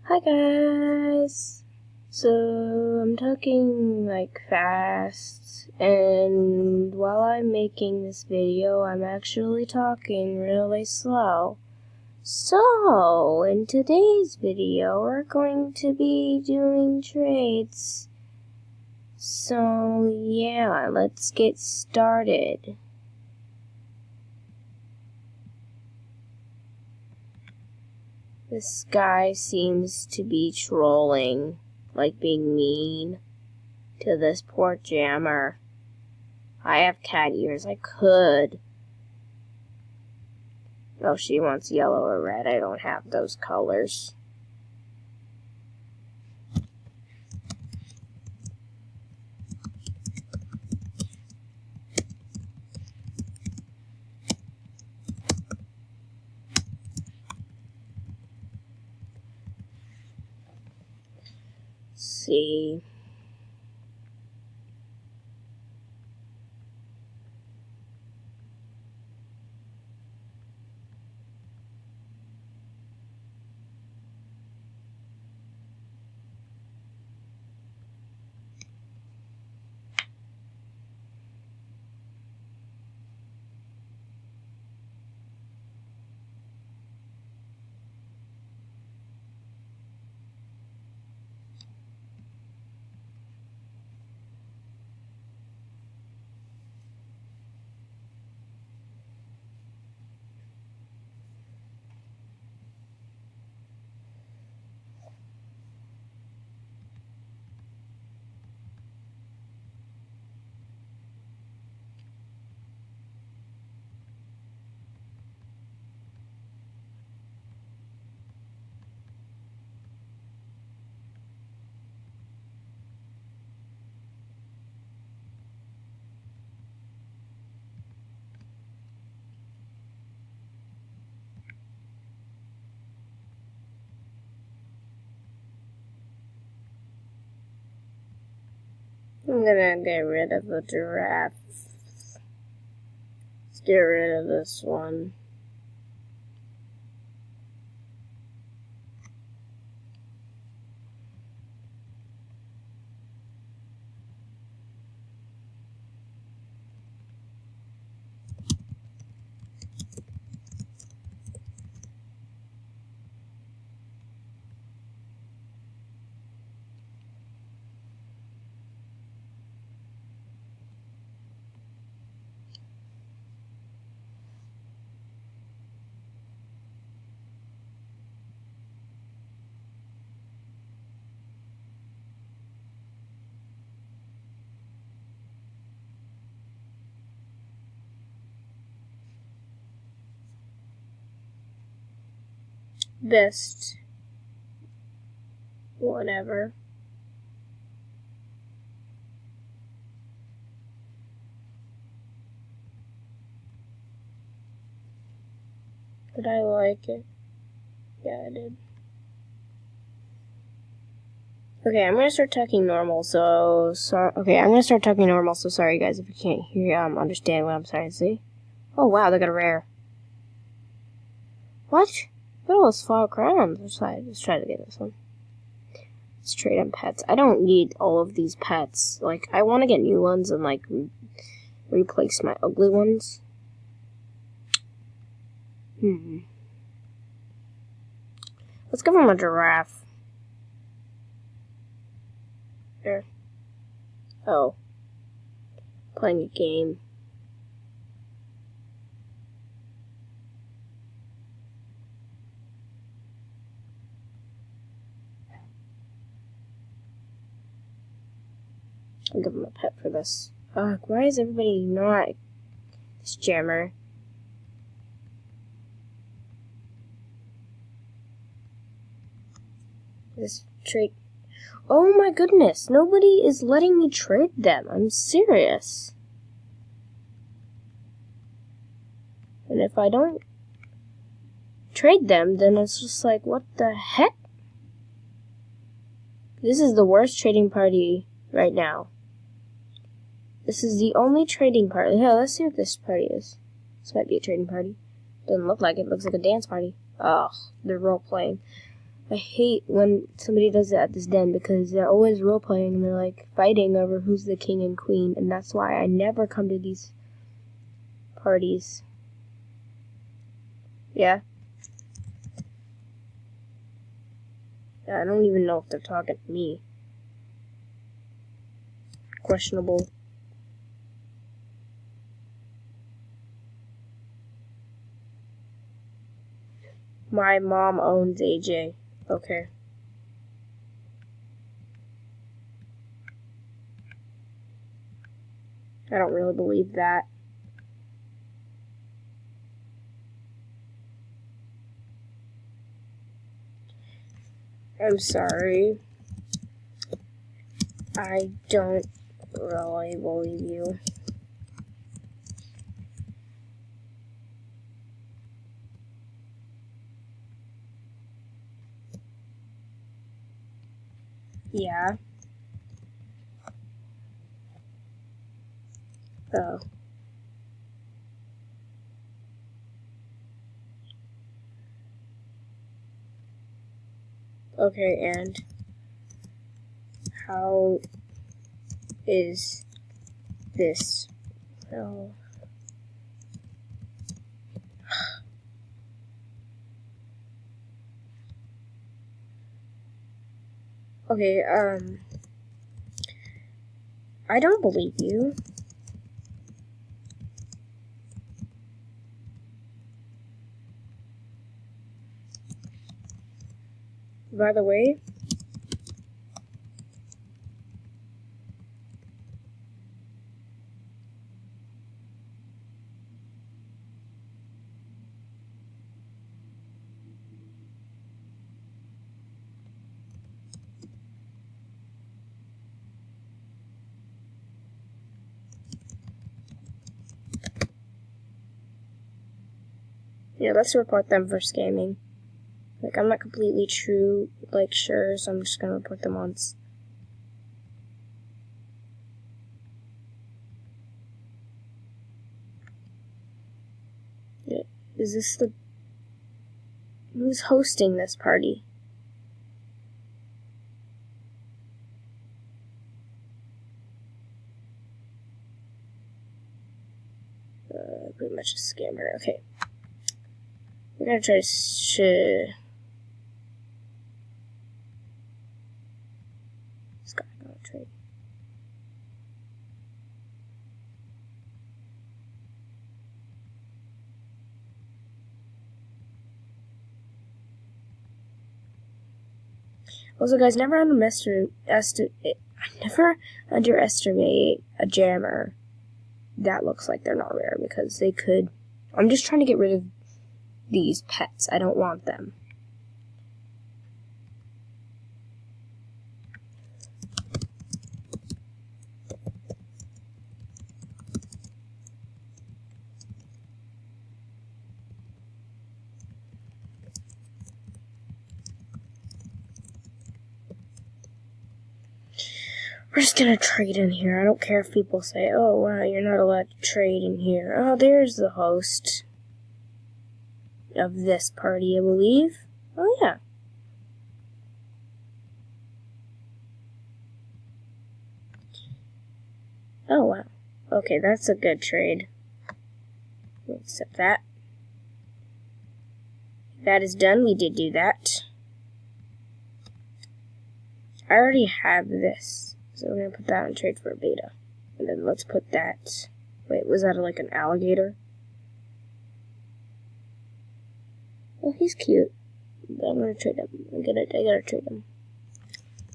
Hi guys! So, I'm talking like fast, and while I'm making this video, I'm actually talking really slow. So, in today's video, we're going to be doing trades. So, yeah, let's get started. This guy seems to be trolling, like being mean to this poor jammer. I have cat ears, I could. Oh, she wants yellow or red, I don't have those colors. Let's see. I'm gonna get rid of the giraffe. Let's get rid of this one. Best. Whatever. Did I like it? Yeah, I did. Okay, I'm gonna start talking normal, so sorry guys if you can't hear, understand what I'm trying to say. Oh wow, they got a rare. What? That was 5 crowns. Let's try to get this one. Let's trade on pets. I don't need all of these pets. Like, I want to get new ones and, like, replace my ugly ones. Let's give him a giraffe. There. Oh. Playing a game. I'll give him a pet for this. Ugh, why is everybody not this jammer? This trade. Oh my goodness, nobody is letting me trade them. I'm serious. And if I don't trade them, then it's just like, what the heck? This is the worst trading party right now. This is the only trading party. Yeah, let's see what this party is. This might be a trading party. Doesn't look like it. Looks like a dance party. Ugh, they're role playing. I hate when somebody does it at this den because they're always role-playing and they're like fighting over who's the king and queen, and that's why I never come to these parties. Yeah? Yeah, I don't even know if they're talking to me. Questionable. My mom owns AJ. Okay. I don't really believe that. I'm sorry. I don't really believe you. Yeah. Oh. Okay, and how is this? Oh. Okay, I don't believe you. By the way, yeah, let's report them for scamming. Like, I'm not completely sure, so I'm just gonna report them once. Yeah. Is this who's hosting this party? Pretty much a scammer. Okay. We're gonna try to Scott, gonna trade. Also, guys, never underestimate a jammer that looks like they're not rare, because they could. I'm just trying to get rid of these pets. I don't want them. We're just gonna trade in here. I don't care if people say, oh, wow, you're not allowed to trade in here. Oh, there's the host of this party, I believe. Oh, yeah. Oh, wow. Okay, that's a good trade. We'll accept that. That is done. We did do that. I already have this. So we're going to put that on trade for a beta. And then let's put that... Wait, was that like an alligator? Oh, he's cute. But I'm going to trade him. I gotta trade him.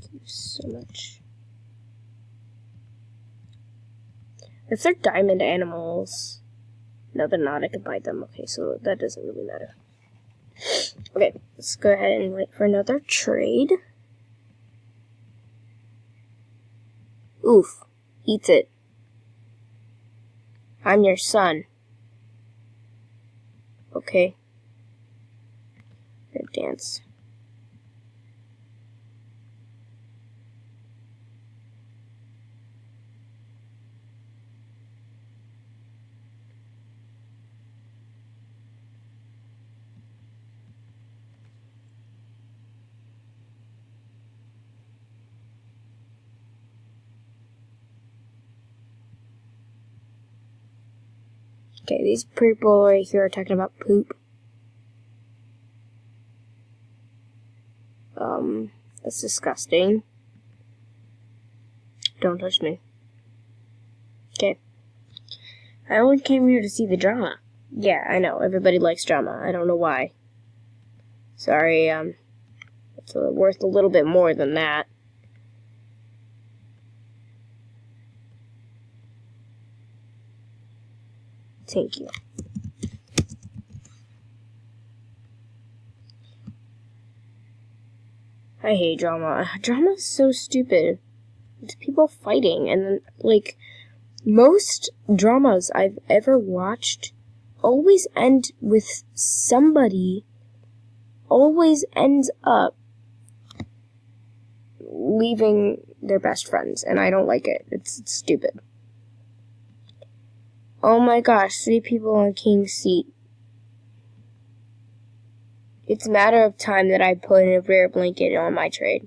Thank you so much. If they're diamond animals... No, they're not. I can buy them. Okay, so that doesn't really matter. Okay, let's go ahead and wait for another trade. Oof. Eats it. I'm your son. Okay. Good dance. Okay, these people right here are talking about poop. That's disgusting. Don't touch me. Okay. I only came here to see the drama. Yeah, I know. Everybody likes drama. I don't know why. Sorry, it's worth a little bit more than that. Thank you. I hate drama. Drama is so stupid. It's people fighting, and then, like, most dramas I've ever watched always end with somebody always ends up leaving their best friends, and I don't like it. It's stupid. Oh my gosh, 3 people on King's seat. It's a matter of time that I put a rare blanket on my trade.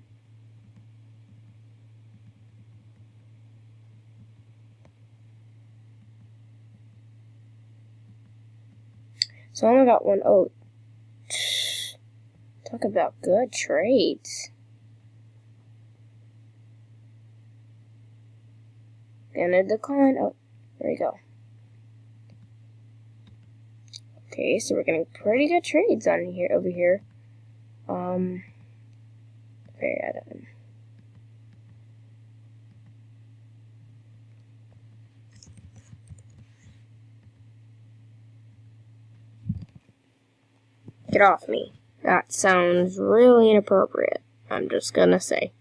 So I only got 1 oat. Talk about good trades. Gonna decline. Oh, there we go. Okay, so we're getting pretty good trades on here over here. Very add-on. Get off me. That sounds really inappropriate. I'm just gonna say.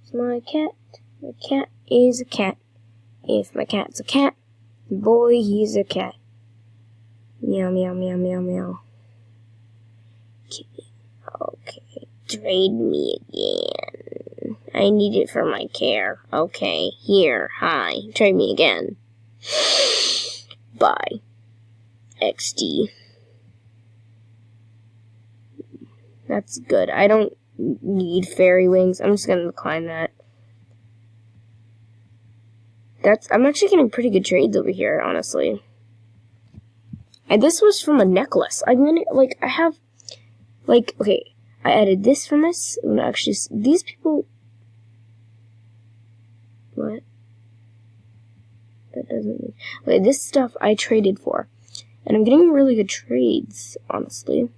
It's my cat. My cat is a cat. If my cat's a cat, boy, he's a cat. Meow, meow, meow, meow, meow. Okay, trade me again. I need it for my care. Okay, here, hi. Trade me again. Bye. XD. That's good. I don't need fairy wings. I'm just gonna decline that. I'm actually getting pretty good trades over here, honestly. And this was from a necklace. I have, okay, I added this from this. Actually, these people, what? That doesn't mean, okay, this stuff I traded for. And I'm getting really good trades, honestly.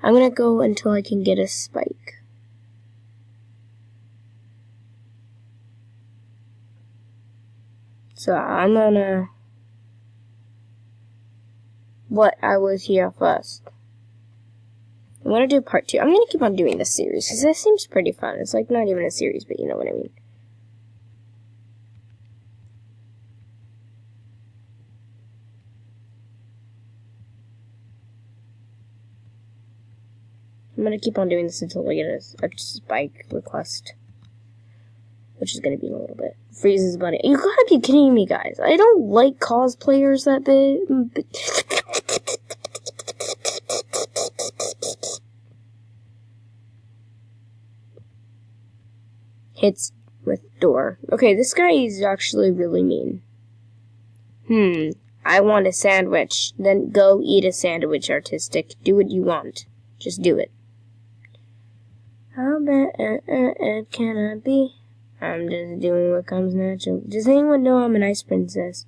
I'm gonna go until I can get a spike. So I'm gonna... What I was here first. I'm gonna do part 2. I'm gonna keep on doing this series, because this seems pretty fun. It's like not even a series, but you know what I mean. I'm gonna keep on doing this until I get a spike request. Which is gonna be in a little bit. Freeze's bunny. You gotta be kidding me, guys. I don't like cosplayers that big. Hits with door. Okay, this guy is actually really mean. I want a sandwich. Then go eat a sandwich, Artistic. Do what you want. Just do it. How bad can I be? I'm just doing what comes natural. Does anyone know I'm an ice princess?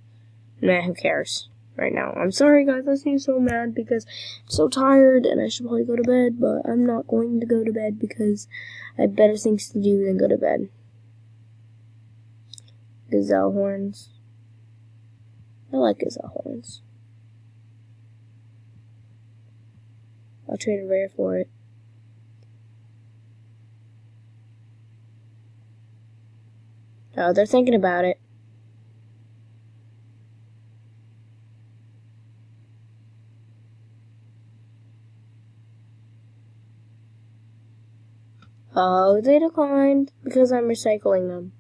Nah, who cares right now? I'm sorry, guys. I seem so mad because I'm so tired and I should probably go to bed, but I'm not going to go to bed because I have better things to do than go to bed. Gazelle horns. I like gazelle horns. I'll trade a rare for it. Oh, they're thinking about it. Oh, they declined because I'm recycling them.